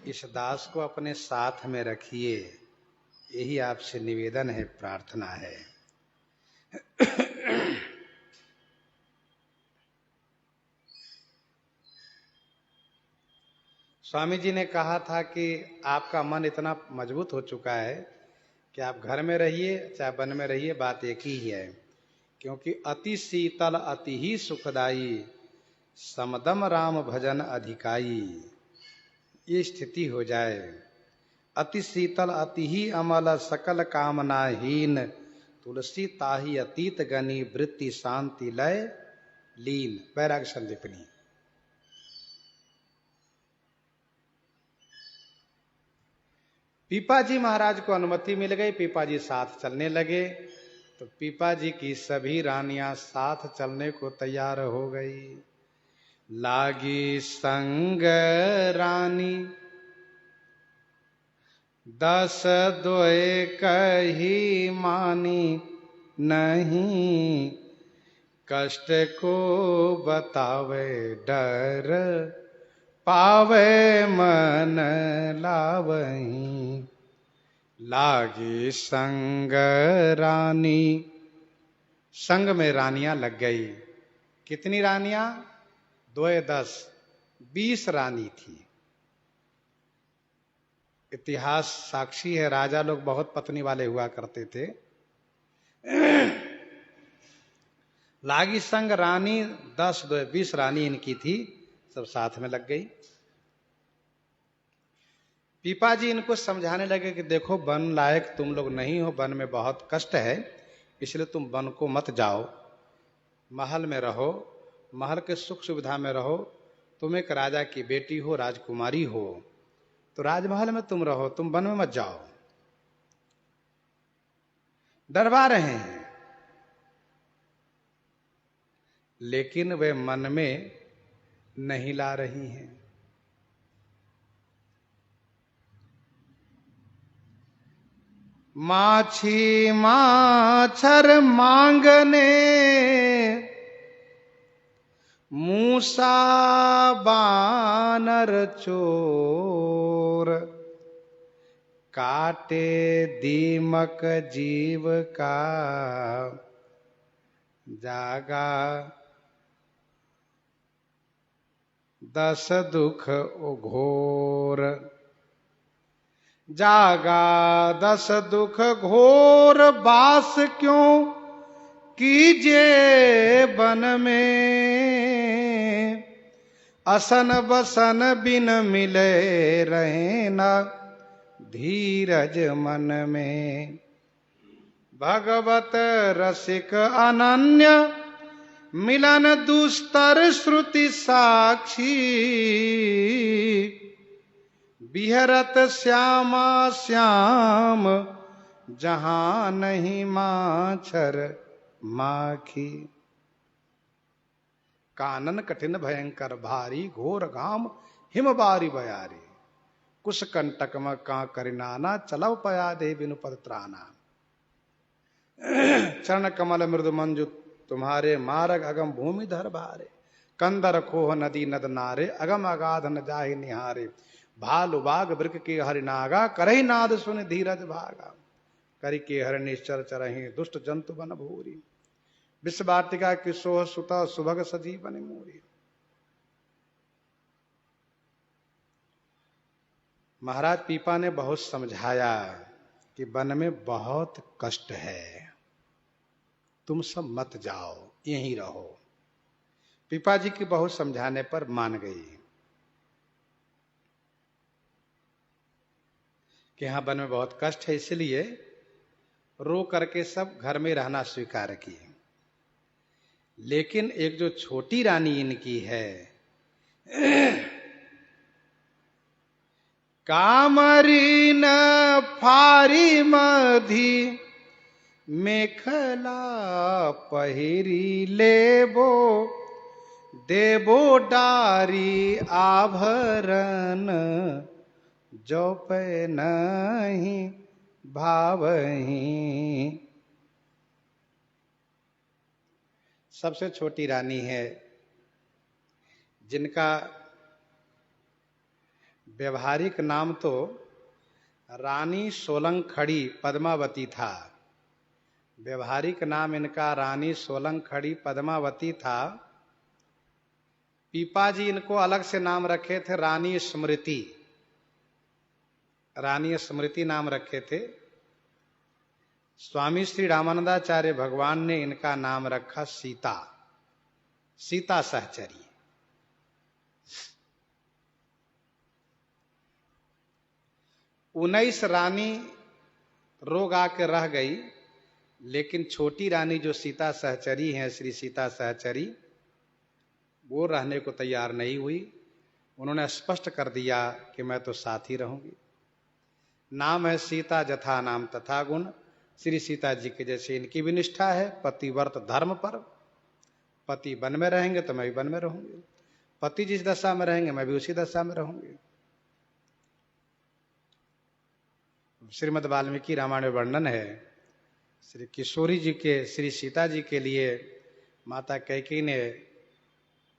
इस दास को अपने साथ में रखिए, यही आपसे निवेदन है, प्रार्थना है। स्वामी जी ने कहा था कि आपका मन इतना मजबूत हो चुका है कि आप घर में रहिए चाहे वन में रहिए, बात एक ही है। क्योंकि अति शीतल अति ही सुखदाई, समदम राम भजन अधिकाई, ये स्थिति हो जाए। अति शीतल अति ही अमल, सकल कामनाहीन, तुलसी ताही अतीत गनी, वृत्ति शांति लय लीन। वैराग्य संदीपनी। पीपा जी महाराज को अनुमति मिल गई, पीपा जी साथ चलने लगे। तो पीपा जी की सभी रानियां साथ चलने को तैयार हो गई। लागी संग रानी 10 दोए कही मानी, नहीं कष्ट को बतावे डर, पावे मन लावहीं। लागी संग रानी, संग में रानियां लग गई। कितनी रानियां? 2 10 20 रानी थी। इतिहास साक्षी है, राजा लोग बहुत पत्नी वाले हुआ करते थे। लागी संग रानी 10 2 20 रानी इनकी थी, सब साथ में लग गई। पीपा जी इनको समझाने लगे कि देखो, वन लायक तुम लोग नहीं हो, वन में बहुत कष्ट है, इसलिए तुम वन को मत जाओ, महल में रहो, महल के सुख सुविधा में रहो। तुम एक राजा की बेटी हो, राजकुमारी हो, तो राजमहल में तुम रहो, तुम वन में मत जाओ। डरवा रहे हैं, लेकिन वे मन में नहीं ला रही हैं। माछी माछर मांगने, मूसा बानर चोर, काटे दीमक जीव का जागा, 10 दुख घोर। जागा 10 दुख घोर, बास क्यों कीजिए वन में, असन बसन बिन मिले रहे न धीरज मन में। भगवत रसिक अनन्य, मिलन दुस्तर श्रुति साक्षी, बिहरत श्यामा श्याम, जहां नहीं माछर माखी। कानन कठिन भयंकर भारी, घोर घाम हिम बारी बयारी, कुश कंटक में का करिनाना, चलव पया दे बिनु पद त्राना। चरण कमल मृदु मंजु तुम्हारे, मार्ग अगम भूमि धर भारे, कंदर खोह नदी नद नारे, अगम अगाध न जाहि निहारे। भालु बाग वृक के हरिनागा, करही नाद सुन धीरज भागा, करि के हर निश्चर चरहि, दुष्ट जंतु बन भूरी, विश्व वाटिका की सोह सुता, सुभग सजीवन मूरी। महाराज पीपा ने बहुत समझाया कि वन में बहुत कष्ट है, तुम सब मत जाओ, यहीं रहो। पीपा जी की बहुत समझाने पर मान गई कि हाँ, वन में बहुत कष्ट है, इसलिए रो करके सब घर में रहना स्वीकार किए। लेकिन एक जो छोटी रानी इनकी है, कामरी न फारी मधी, मेखला पहिरी लेबो, देबो डारी आभरण, जो पे नहीं भावही। सबसे छोटी रानी है, जिनका व्यवहारिक नाम तो रानी सोलंखड़ी पद्मावती था। व्यवहारिक नाम इनका रानी सोलंखड़ी पद्मावती था। पीपा जी इनको अलग से नाम रखे थे रानी स्मृति। रानी स्मृति नाम रखे थे। स्वामी श्री रामानंदाचार्य भगवान ने इनका नाम रखा सीता, सीता सहचरी। 19 रानी रोग आके रह गई, लेकिन छोटी रानी जो सीता सहचरी हैं, श्री सीता सहचरी, वो रहने को तैयार नहीं हुई। उन्होंने स्पष्ट कर दिया कि मैं तो साथ ही रहूंगी। नाम है सीता जथा नाम तथा गुण। श्री सीता जी के जैसे इनकी भी निष्ठा है पतिव्रत धर्म पर। पति वन में रहेंगे तो मैं भी वन में रहूंगी, पति जिस दशा में रहेंगे मैं भी उसी दशा में रहूंगी। श्रीमद् वाल्मीकि रामायण में वर्णन है, श्री किशोरी जी के, श्री सीता जी के लिए माता कैकेयी ने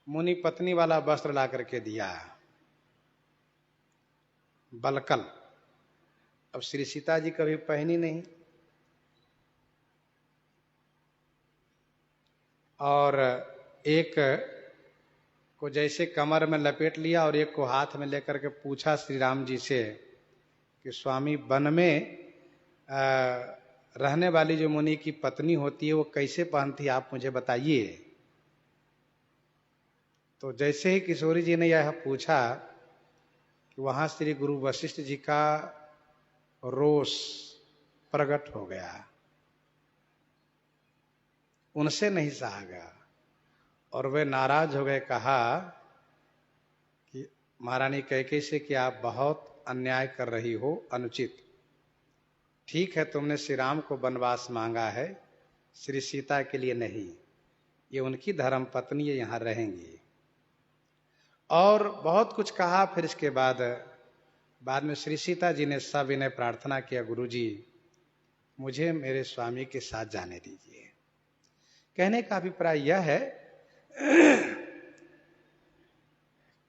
मुनि पत्नी वाला वस्त्र ला करके दिया, बलकल। अब श्री सीता जी कभी पहनी नहीं, और एक को जैसे कमर में लपेट लिया और एक को हाथ में लेकर के पूछा श्री राम जी से कि स्वामी, वन में रहने वाली जो मुनि की पत्नी होती है वो कैसे पहनती है, आप मुझे बताइए। तो जैसे ही किशोरी जी ने यह पूछा कि वहां श्री गुरु वशिष्ठ जी का रोष प्रकट हो गया, उनसे नहीं सहा गया और वे नाराज हो गए। कहा कि महारानी कैकेयी से कि आप बहुत अन्याय कर रही हो, अनुचित। ठीक है, तुमने श्री राम को वनवास मांगा है, श्री सीता के लिए नहीं, ये उनकी धर्म पत्नी है, यहां रहेंगी। और बहुत कुछ कहा। फिर इसके बाद में श्री सीता जी ने सविनय प्रार्थना किया, गुरुजी मुझे मेरे स्वामी के साथ जाने दीजिए। कहने का अभिप्राय यह है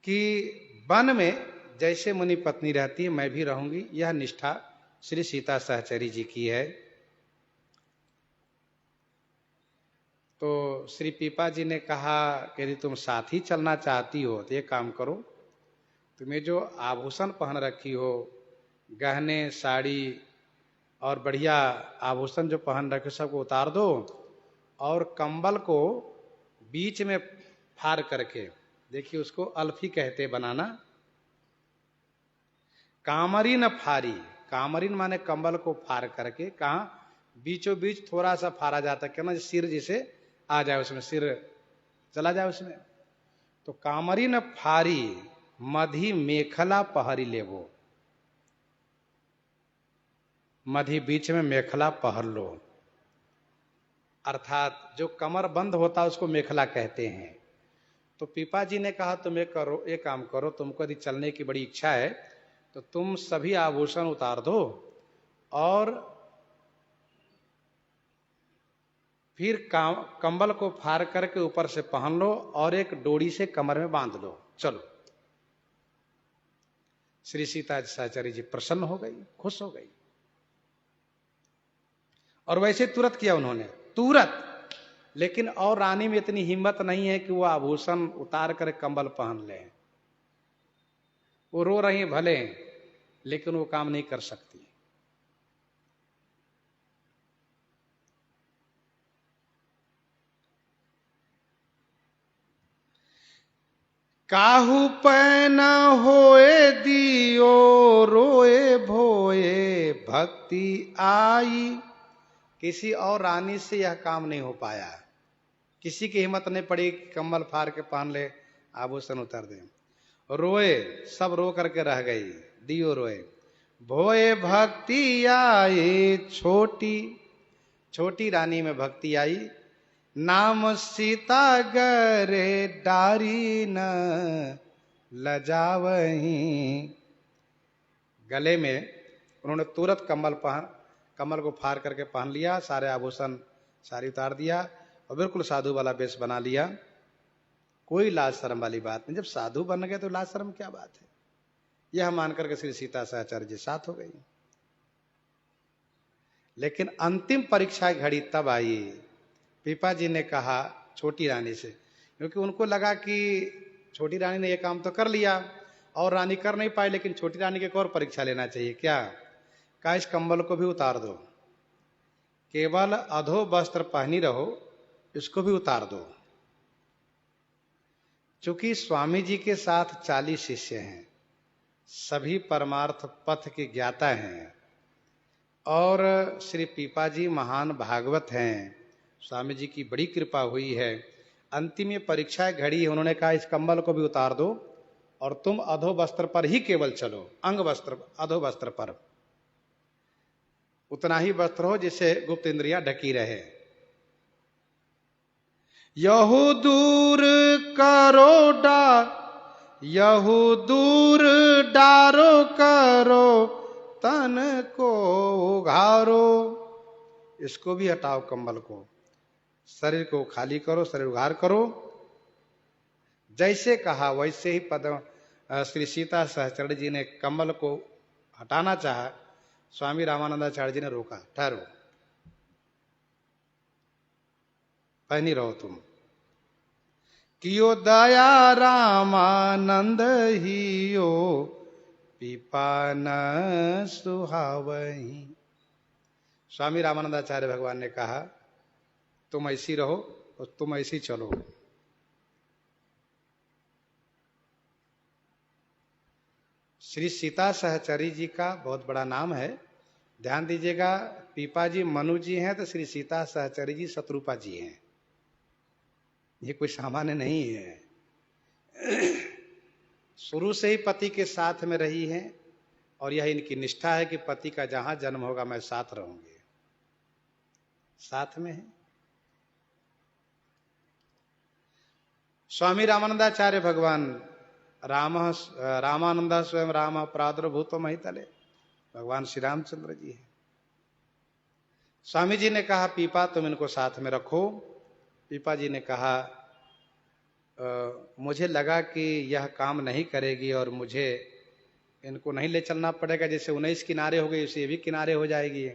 कि वन में जैसे मुनि पत्नी रहती है मैं भी रहूंगी, यह निष्ठा श्री सीता सहचरी जी की है। तो श्री पीपा जी ने कहा कि यदि तुम साथ ही चलना चाहती हो तो ये काम करो, तुम्हें जो आभूषण पहन रखी हो, गहने, साड़ी और बढ़िया आभूषण जो पहन रखे सबको उतार दो और कंबल को बीच में फाड़ करके, देखिए उसको अल्फी कहते बनाना, कामरीन फारी, कामरीन माने कंबल को फाड़ करके, कहा बीचों बीच थोड़ा सा फाड़ा जाता है, क्या सिर जिसे आ जाए उसमें, सिर चला जाए उसमें। तो कामरीन फारी मधी मेखला पहरी लेवो, मधी बीच में मेखला पहर लो, अर्थात जो कमर बंद होता है उसको मेखला कहते हैं। तो पीपा जी ने कहा तुम एक काम करो, तुमको यदि चलने की बड़ी इच्छा है तो तुम सभी आभूषण उतार दो और फिर कंबल को फाड़ करके ऊपर से पहन लो और एक डोरी से कमर में बांध लो, चलो। श्री सीता सहचरी जी प्रसन्न हो गई, खुश हो गई और वैसे तुरंत किया उन्होंने, तुरंत। लेकिन और रानी में इतनी हिम्मत नहीं है कि वो आभूषण उतार कर कंबल पहन ले। वो रो रही भले, लेकिन वो काम नहीं कर सकती। काहू पैन होए दियो रोए भोए भक्ति आई। किसी और रानी से यह काम नहीं हो पाया, किसी की हिम्मत नहीं पड़ी कि कम्बल फाड़ के पहन ले, आभूषण उतार दे। रोए, सब रो करके रह गई, दियो रोए। भोए भक्ति आई, छोटी छोटी रानी में भक्ति आई। नाम सीता गरे डारी न लजावही। गले में उन्होंने तुरंत कमल को फाड़ करके पहन लिया, सारे आभूषण सारी उतार दिया और बिल्कुल साधु वाला वेश बना लिया। कोई लाज शर्म वाली बात नहीं, जब साधु बन गए तो लाज शर्म क्या बात है। यह मानकर के श्री सीता सहचर्य जी साथ हो गई। लेकिन अंतिम परीक्षा घड़ी तब आई, पीपा जी ने कहा छोटी रानी से, क्योंकि उनको लगा कि छोटी रानी ने यह काम तो कर लिया और रानी कर नहीं पाई, लेकिन छोटी रानी की एक और परीक्षा लेना चाहिए। क्या? कहा इस कंबल को भी उतार दो, केवल अधो वस्त्र पहनी रहो, इसको भी उतार दो। चूंकि स्वामी जी के साथ 40 शिष्य हैं, सभी परमार्थ पथ के ज्ञाता हैं और श्री पीपा जी महान भागवत हैं, स्वामी जी की बड़ी कृपा हुई है। अंतिम ये परीक्षा घड़ी, उन्होंने कहा इस कंबल को भी उतार दो और तुम अधो वस्त्र पर ही केवल चलो, अंग वस्त्र, अधो वस्त्र पर उतना ही वस्त्र हो जिससे गुप्त इंद्रियां ढकी रहे। यहू दूर करो यहू दूर डारो करो, तन को उघारो। इसको भी हटाओ, कंबल को, शरीर को खाली करो, शरीर उघार करो। जैसे कहा वैसे ही श्री सीता सहचर्य जी ने कंबल को हटाना चाहा, स्वामी रामानंदाचार्य जी ने रोका, ठहरो, पहनी रहो तुम। कियो दया रामानंद हियो, पीपा न सुहावही। स्वामी रामानंदाचार्य भगवान ने कहा तुम ऐसी रहो और तुम ऐसी चलो। श्री सीता सहचरी जी का बहुत बड़ा नाम है, ध्यान दीजिएगा। पीपा जी मनु जी हैं तो श्री सीता सहचरी जी शत्रुपा जी हैं, ये कोई सामान्य नहीं है। शुरू से ही पति के साथ में रही हैं और यह इनकी निष्ठा है कि पति का जहां जन्म होगा मैं साथ रहूंगी, साथ में है। स्वामी रामानंदाचार्य भगवान रामानंदा स्वयं राम प्रादुर्भूतो महितले, भगवान श्री रामचंद्र जी हैं। स्वामी जी ने कहा पीपा तुम इनको साथ में रखो। पीपा जी ने कहा मुझे लगा कि यह काम नहीं करेगी और मुझे इनको नहीं ले चलना पड़ेगा, जैसे 19 किनारे हो गई उसे ये भी किनारे हो जाएगी।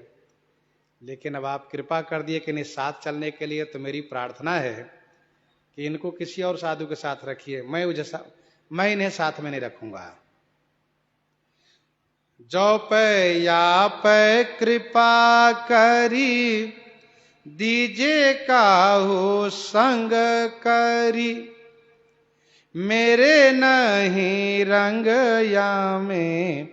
लेकिन अब आप कृपा कर दिए कि नहीं साथ चलने के लिए, तो मेरी प्रार्थना है कि इनको किसी और साधु के साथ रखिए, मैं इन्हें साथ में नहीं रखूंगा। जो पे या पे कृपा करी, दीजे काहू संग करी, मेरे नहीं रंग या में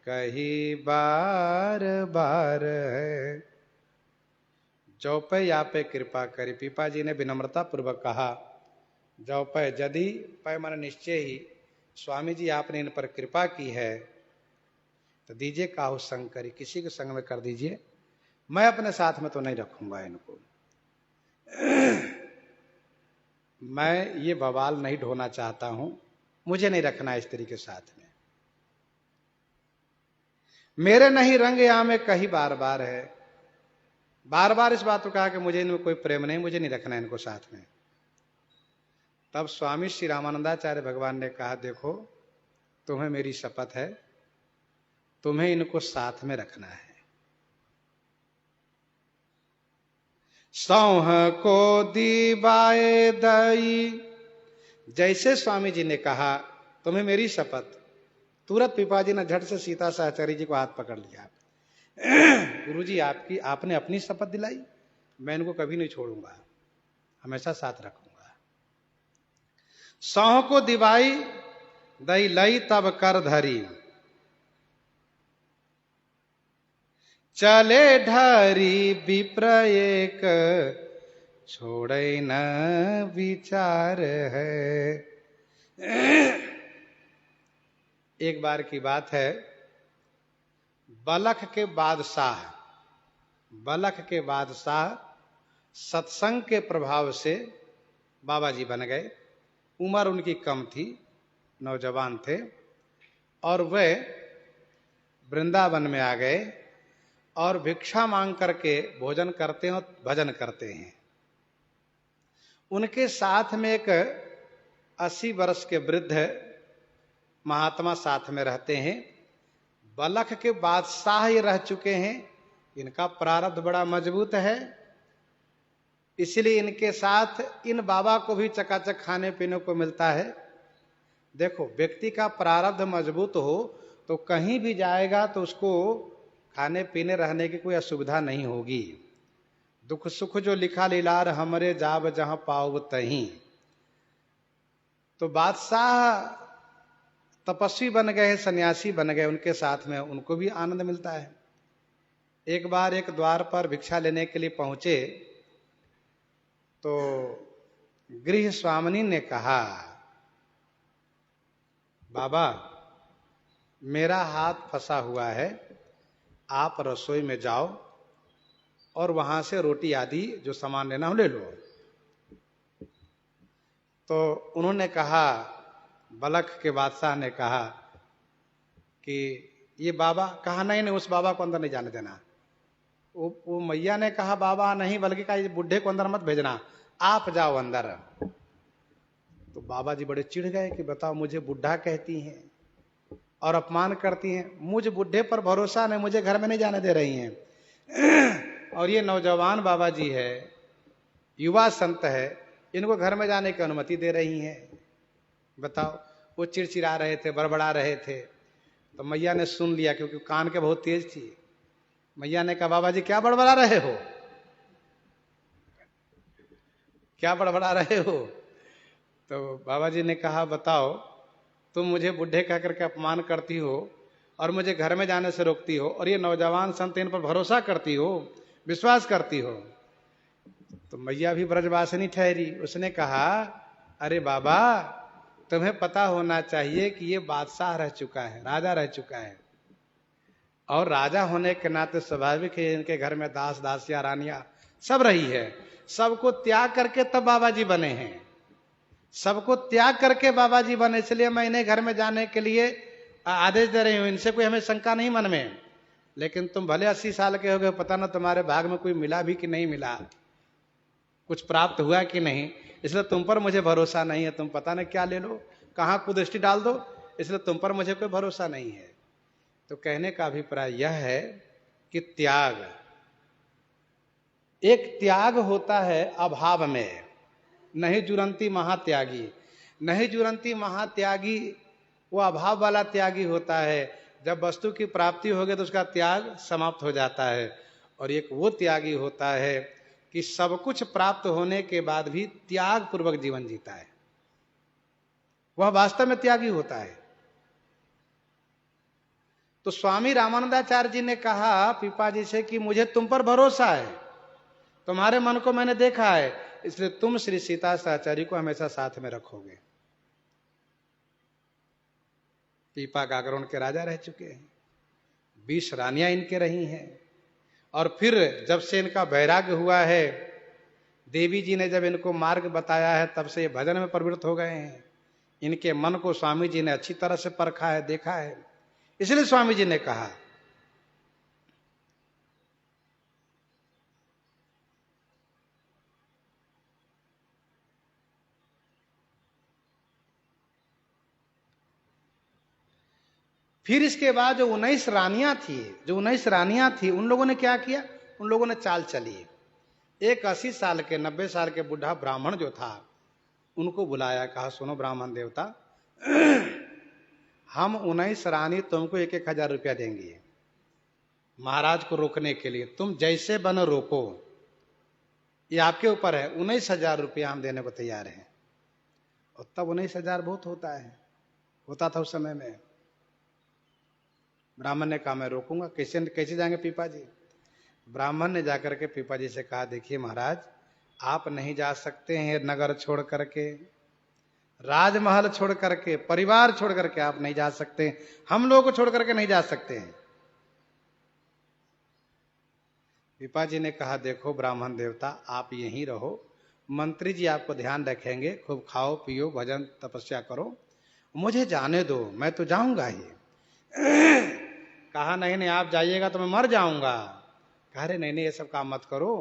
कही बार बार है। जो पे या पे कृपा करी, पीपा जी ने विनम्रता पूर्वक कहा जो पे, यदि पे मन निश्चय ही स्वामी जी आपने इन पर कृपा की है तो दीजिए काहू संग करी, किसी के संग में कर दीजिए, मैं अपने साथ में तो नहीं रखूंगा इनको। मैं ये बवाल नहीं ढोना चाहता हूं, मुझे नहीं रखना इस तरीके साथ में। मेरे नहीं रंग यहाँ में कही बार बार है, बार बार इस बात को कहा कि मुझे इनमें कोई प्रेम नहीं, मुझे नहीं रखना इनको साथ में। तब स्वामी श्री रामानंदाचार्य भगवान ने कहा देखो तुम्हें मेरी शपथ है, तुम्हें इनको साथ में रखना है। सौह को दीवाए दई, जैसे स्वामी जी ने कहा तुम्हें मेरी शपथ, तुरंत पीपा जी ने झट से सीता सहचरी जी को हाथ पकड़ लिया। गुरु जी आपने अपनी शपथ दिलाई, मैं इनको कभी नहीं छोड़ूंगा, हमेशा साथ रखूंगा। सौह को दिवाई दई लई तब कर धरी, चले ढरी विप्र एक, छोड़े न विचार है। एक बार की बात है, बलख के बादशाह सत्संग के प्रभाव से बाबा जी बन गए। उम्र उनकी कम थी, नौजवान थे और वे वृंदावन में आ गए और भिक्षा मांग करके भोजन करते हैं और भजन करते हैं। उनके साथ में एक 80 वर्ष के वृद्ध महात्मा साथ में रहते हैं। बलख के बादशाह ये रह चुके हैं, इनका प्रारब्ध बड़ा मजबूत है, इसलिए इनके साथ इन बाबा को भी चकाचक खाने पीने को मिलता है। देखो, व्यक्ति का प्रारब्ध मजबूत हो तो कहीं भी जाएगा तो उसको खाने पीने रहने की कोई असुविधा नहीं होगी। दुख सुख जो लिखा लीलार हमरे जाब जहां पाओ तहीं। तो बादशाह तपस्वी बन गए, सन्यासी बन गए, उनके साथ में उनको भी आनंद मिलता है। एक बार एक द्वार पर भिक्षा लेने के लिए पहुंचे तो गृह स्वामिनी ने कहा, बाबा मेरा हाथ फंसा हुआ है, आप रसोई में जाओ और वहां से रोटी आदि जो सामान लेना हो ले लो। तो उन्होंने कहा, बलख के बादशाह ने कहा कि ये बाबा कहा, नहीं नहीं, उस बाबा को अंदर नहीं जाने देना। वो मैया ने कहा, बाबा नहीं, बल्कि कहा, ये बुढ़े को अंदर मत भेजना, आप जाओ अंदर। तो बाबा जी बड़े चिढ़ गए कि बताओ, मुझे बुढ़ा कहती हैं और अपमान करती हैं, मुझ बुढ़े पर भरोसा नहीं, मुझे घर में नहीं जाने दे रही हैं। और ये नौजवान बाबा जी है, युवा संत है, इनको घर में जाने की अनुमति दे रही हैं। बताओ, वो चिड़चिड़ा रहे थे, बड़बड़ा रहे थे। तो मैया ने सुन लिया, क्योंकि कान के बहुत तेज थी। मैया ने कहा, बाबा जी क्या बड़बड़ा रहे हो, क्या बड़बड़ा रहे हो? तो बाबा जी ने कहा, बताओ, तुम मुझे बुढ़े कह करके अपमान करती हो और मुझे घर में जाने से रोकती हो, और ये नौजवान संत इन पर भरोसा करती हो, विश्वास करती हो। तो मैया भी ब्रजवासिनी ठहरी। उसने कहा, अरे बाबा, तुम्हें पता होना चाहिए कि ये बादशाह रह चुका है, राजा रह चुका है, और राजा होने के नाते स्वाभाविक है इनके घर में दास दासियां रानियां सब रही है। सबको त्याग करके तब बाबा जी बने हैं, सबको त्याग करके बाबा जी बने, इसलिए मैं इन्हें घर में जाने के लिए आदेश दे रही हूं। इनसे कोई हमें शंका नहीं मन में। लेकिन तुम भले 80 साल के हो गए, पता ना तुम्हारे भाग में कोई मिला भी कि नहीं मिला, कुछ प्राप्त हुआ कि नहीं, इसलिए तुम पर मुझे भरोसा नहीं है। तुम पता नहीं क्या ले लो, कहां कुदृष्टि डाल दो, इसलिए तुम पर मुझे कोई भरोसा नहीं है। तो कहने का अभिप्राय यह है कि त्याग, एक त्याग होता है अभाव में। नहीं जुरंती महात्यागी, नहीं जुरंती महात्यागी वो अभाव वाला त्यागी होता है। जब वस्तु की प्राप्ति हो गई तो उसका त्याग समाप्त हो जाता है। और एक वो त्यागी होता है कि सब कुछ प्राप्त होने के बाद भी त्याग पूर्वक जीवन जीता है, वह वास्तव में त्यागी होता है। तो स्वामी रामानंदाचार्य जी ने कहा पीपा जी से कि मुझे तुम पर भरोसा है, तुम्हारे मन को मैंने देखा है, इसलिए तुम श्री सीता साचार्य को हमेशा साथ में रखोगे। पीपा गागर उनके राजा रह चुके हैं, 20 रानियां इनके रही हैं। और फिर जब से इनका वैराग्य हुआ है, देवी जी ने जब इनको मार्ग बताया है, तब से ये भजन में प्रवृत्त हो गए हैं। इनके मन को स्वामी जी ने अच्छी तरह से परखा है, देखा है। इसलिए स्वामी जी ने कहा, फिर इसके बाद जो 19 रानियां थी, उन लोगों ने क्या किया, उन लोगों ने चाल चली। एक 80 साल के 90 साल के बुढ़ा ब्राह्मण जो था, उनको बुलाया, कहा, सुनो ब्राह्मण देवता, हम 19 रानी तुमको 1,000 रुपया देंगे महाराज को रोकने के लिए, तुम जैसे बनो रोको, ये आपके ऊपर है। 19,000 रुपया हम देने को तैयार हैं। और तब 19,000 बहुत होता था उस समय में। ब्राह्मण ने कहा, मैं रोकूंगा। कैसे जाएंगे पीपा जी? ब्राह्मण ने जाकर के पीपा जी से कहा, देखिए महाराज, आप नहीं जा सकते हैं नगर छोड़ करके, राजमहल छोड़ करके, परिवार छोड़ करके आप नहीं जा सकते, हम लोगों को छोड़ करके नहीं जा सकते हैं। पीपा जी ने कहा, देखो ब्राह्मण देवता, आप यहीं रहो, मंत्री जी आपको ध्यान रखेंगे, खूब खाओ पियो, भजन तपस्या करो, मुझे जाने दो, मैं तो जाऊंगा ही। कहा, नहीं नहीं, आप जाइएगा तो मैं मर जाऊंगा। कहा, अरे नहीं नहीं, ये सब काम मत करो,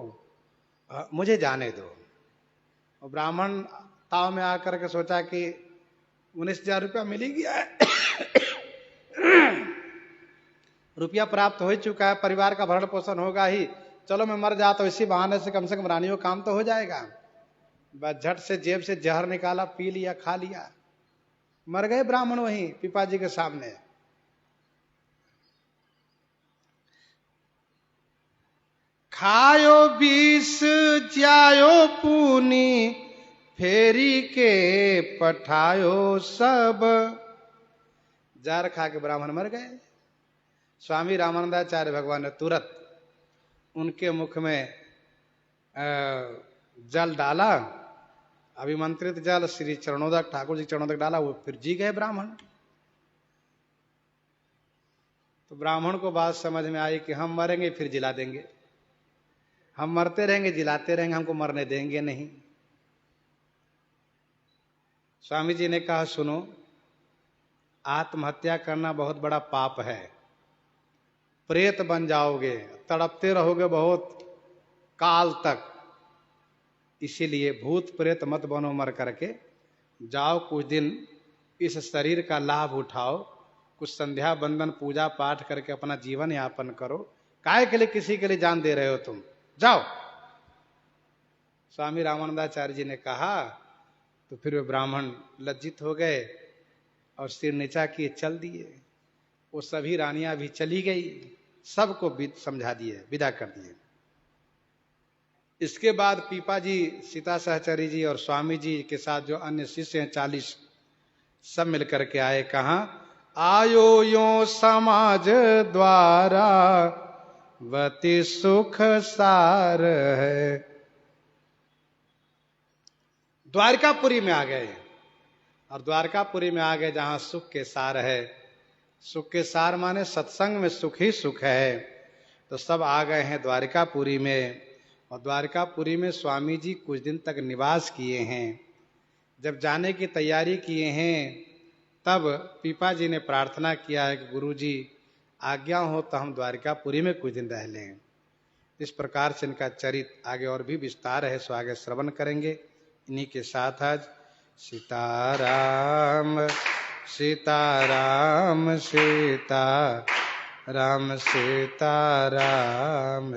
मुझे जाने दो। और ब्राह्मण ताव में आकर के सोचा कि 19,000 रुपया मिल ही गया है। रुपया प्राप्त हो चुका है, परिवार का भरण पोषण होगा ही। चलो मैं मर जाता हूं, इसी बहाने से कम रानियों काम तो हो जाएगा। बस झट से जेब से जहर निकाला, पी लिया, खा लिया, मर गए ब्राह्मण वहीं पिपाजी के सामने। खायो विष ज्यायो पूनी, फेरी के पठायो सब। जार खा के ब्राह्मण मर गए। स्वामी रामानंदाचार्य भगवान ने तुरंत उनके मुख में जल डाला, अभिमंत्रित जल श्री चरणोदक ठाकुर जी चरणोदक डाला, वो फिर जी गए ब्राह्मण। तो ब्राह्मण को बात समझ में आई कि हम मरेंगे फिर जिला देंगे, हम मरते रहेंगे जिलाते रहेंगे, हमको मरने देंगे नहीं। स्वामी जी ने कहा सुनो, आत्महत्या करना बहुत बड़ा पाप है, प्रेत बन जाओगे, तड़पते रहोगे बहुत काल तक। इसीलिए भूत प्रेत मत बनो मर करके, जाओ कुछ दिन इस शरीर का लाभ उठाओ, कुछ संध्या बंदन पूजा पाठ करके अपना जीवन यापन करो। काहे के लिए किसी के लिए जान दे रहे हो तुम, जाओ। स्वामी रामानंदाचार्य जी ने कहा तो फिर वे ब्राह्मण लज्जित हो गए और सिर नीचा किए चल दिए। वो सभी रानियां भी चली गई, सबको समझा दिए, विदा कर दिए। इसके बाद पीपाजी, सीता सहचरी जी और स्वामी जी के साथ जो अन्य शिष्य हैं 40, सब मिलकर के आए। कहा आयो यो समाज द्वारा, वति सुख सार है। द्वारकापुरी में आ गए, और द्वारकापुरी में आ गए जहां सुख के सार है। सुख के सार माने सत्संग में सुख ही सुख है। तो सब आ गए हैं द्वारकापुरी में, और द्वारकापुरी में स्वामी जी कुछ दिन तक निवास किए हैं। जब जाने की तैयारी किए हैं तब पीपा जी ने प्रार्थना किया है कि गुरु जी आज्ञा हो तो हम द्वारकापुरी में कुछ दिन रह लें। इस प्रकार से इनका चरित्र आगे और भी विस्तार है, सो आगे श्रवण करेंगे। इन्हीं के साथ आज सीताराम सीताराम सीताराम सीताराम।